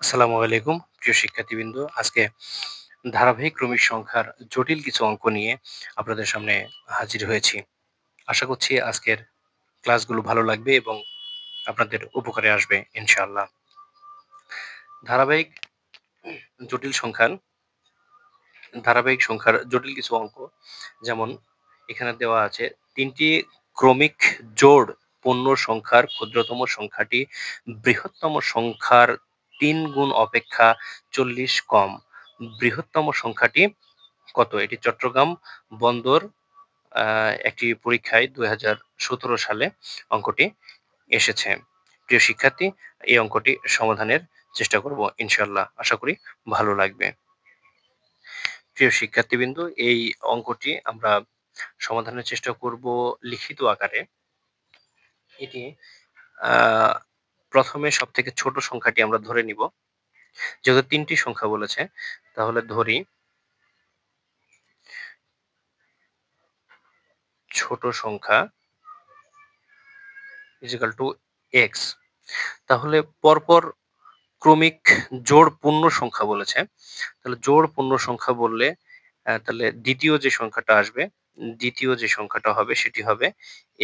আসসালামু আলাইকুম প্রিয় শিক্ষার্থীবৃন্দ। আজকে ধারাবাহিক ক্রমিক সংখ্যার জটিল কিছু অঙ্ক নিয়ে আপনাদের সামনে হাজির হয়েছি। আশা করছি আজকের ক্লাসগুলো ভালো লাগবে এবং আপনাদের উপকারে আসবে ইনশাআল্লাহ। ধারাবাহিক জটিল সংখ্যার ধারাবাহিক সংখ্যার জটিল কিছু অঙ্ক, যেমন এখানে দেওয়া আছে ৩টি ক্রমিক জোড় পূর্ণ সংখ্যার ক্ষুদ্রতম সংখ্যাটি বৃহত্তম সংখ্যার ৩ গুণ অপেক্ষা ৪০ কম। বৃহত্তম সংখ্যাটি কত? এটি চট্টগ্রাম বন্দর একটি পরীক্ষায় ২০১৭ সালে অঙ্কটি এসেছে। প্রিয় শিক্ষার্থী, এই অঙ্কটি সমাধানের চেষ্টা করব ইনশাআল্লাহ। আশা করি ভালো লাগবে। প্রিয় শিক্ষার্থীবৃন্দ, এই অঙ্কটি আমরা সমাধানের চেষ্টা করব লিখিত আকারে। এটি প্রথমে সবথেকে ছোট সংখ্যাটি আমরা ধরে নিব। যেহেতু ৩টি সংখ্যা বলেছে, তাহলে ধরি ছোট সংখ্যা ইজিক্যাল টু এক্স। তাহলে পরপর ক্রমিক জোড় পূর্ণ সংখ্যা বলেছে, তাহলে জোড় পূর্ণ সংখ্যা বললে তাহলে দ্বিতীয় যে সংখ্যাটা হবে সেটি হবে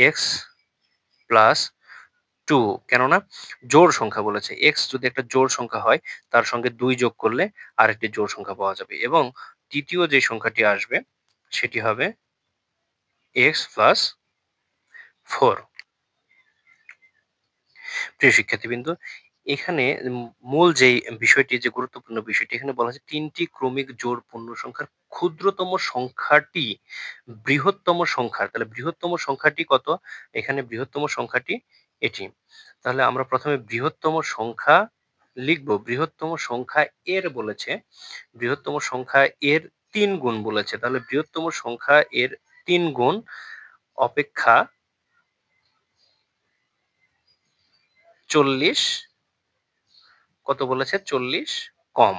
এক্স প্লাস 2। কেননা জোড় সংখ্যা বলেছে, এক্স যদি একটা জোড় সংখ্যা হয় তার সঙ্গে 2 যোগ করলে আরেকটি জোড় সংখ্যা পাওয়া যাবে, এবং তৃতীয় যে সংখ্যাটি আসবে সেটি হবে এক্স প্লাস 4। প্রিয় শিক্ষার্থীবৃন্দ, এখানে মূল যেই বিষয়টি, যে গুরুত্বপূর্ণ বিষয়টি এখানে বলা হচ্ছে ৩টি ক্রমিক জোড় পূর্ণ সংখ্যার ক্ষুদ্রতম সংখ্যাটি বৃহত্তম সংখ্যার। তাহলে বৃহত্তম সংখ্যাটি কত? এখানে বৃহত্তম সংখ্যাটি এটি। তাহলে আমরা প্রথমে বৃহত্তম সংখ্যা লিখব। বৃহত্তম সংখ্যা এর বলেছে, বৃহত্তম সংখ্যা এর ৩ গুণ বলেছে, তাহলে বৃহত্তম সংখ্যা এর ৩ গুণ অপেক্ষা ৪০ কত বলেছে? ৪০ কম।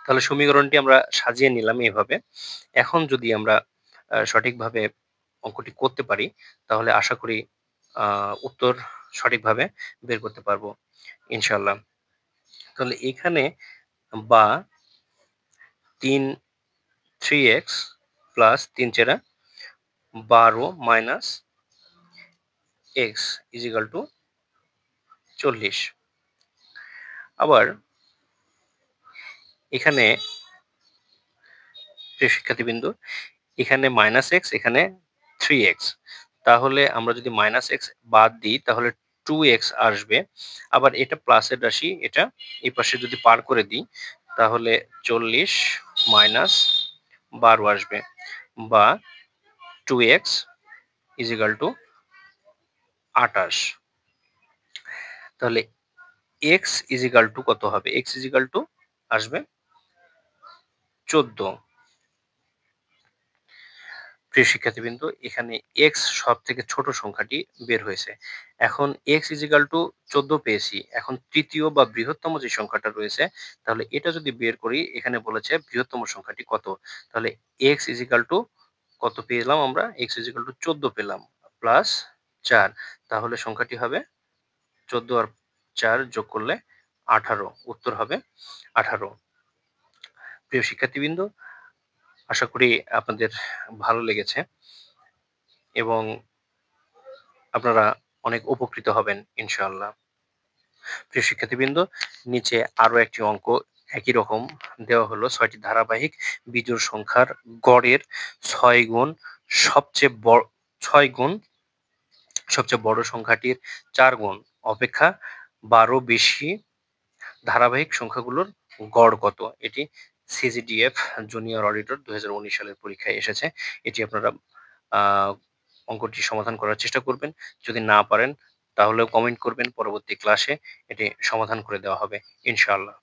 তাহলে সমীকরণটি আমরা সাজিয়ে নিলাম এভাবে। এখন যদি আমরা সঠিকভাবে অঙ্কটি করতে পারি, তাহলে আশা করি উত্তর সঠিকভাবে বের করতে পারবো ইনশাআল্লাহ। তাহলে এখানে বা 3x প্লাস 3 চেরা 12 মাইনাস এক্স ইজিক্যাল টু 40। আবার এখানে প্রিয় শিক্ষার্থীবৃন্দ, এখানে মাইনাস এক্স, এখানে 3x। তাহলে আমরা যদি মাইনাস এক্স বাদ দিই তাহলে 2x আসবে। আবার এটা প্লাসের রাশি, এটা এই পাশে যদি পার করে দিই তাহলে 40 মাইনাস 12 আসবে, বা 2x ইজিক্যাল টু 28। তাহলে x ইজিক্যাল টু কত হবে? x ইজিক্যাল টু আসবে 14। প্রিয় শিক্ষার্থীবৃন্দ, এখানে এক্স সব থেকে ছোট সংখ্যাটি বের হয়েছে। এখন এক্স ইজিক্যাল টু 14 পেয়েছি, এখন তৃতীয় বা বৃহত্তম যে সংখ্যাটা রয়েছে, তাহলে এটা যদি বের করি, এখানে বলেছে বৃহত্তম সংখ্যাটি কত। তাহলে এক্স ইজিক্যাল টু কত পেলাম আমরা? এক্স ইজিক্যাল টু 14 পেলাম, প্লাস 4। তাহলে সংখ্যাটি হবে 14 আর 4 যোগ করলে 18, উত্তর হবে 18। প্রিয় শিক্ষার্থীবৃন্দ, আশা করি আপনাদের ভালো লেগেছে এবং আপনারা অনেক উপকৃত হবেন ইনশাআল্লাহ। প্রিয় শিক্ষার্থীবৃন্দ, নিচে আরো একটি অঙ্ক একই রকম দেওয়া হলো। 6টি ধারাবাহিক বিজোড় সংখ্যার গড়ের 6 গুণ সবচেয়ে বড় 6 গুণ সবচেয়ে বড় সংখ্যাটির 4 গুণ অপেক্ষা 12 বেশি ধারাবাহিক সংখ্যাগুলোর গড় কত? এটি সিজিডিএফ জুনিয়র অডিটর 2019 সালের পরীক্ষায় এসেছে। এটি আপনারা আহ অঙ্কটি সমাধান করার চেষ্টা করবেন। যদি না পারেন তাহলেও কমেন্ট করবেন, পরবর্তী ক্লাসে এটি সমাধান করে দেওয়া হবে ইনশাআল্লাহ।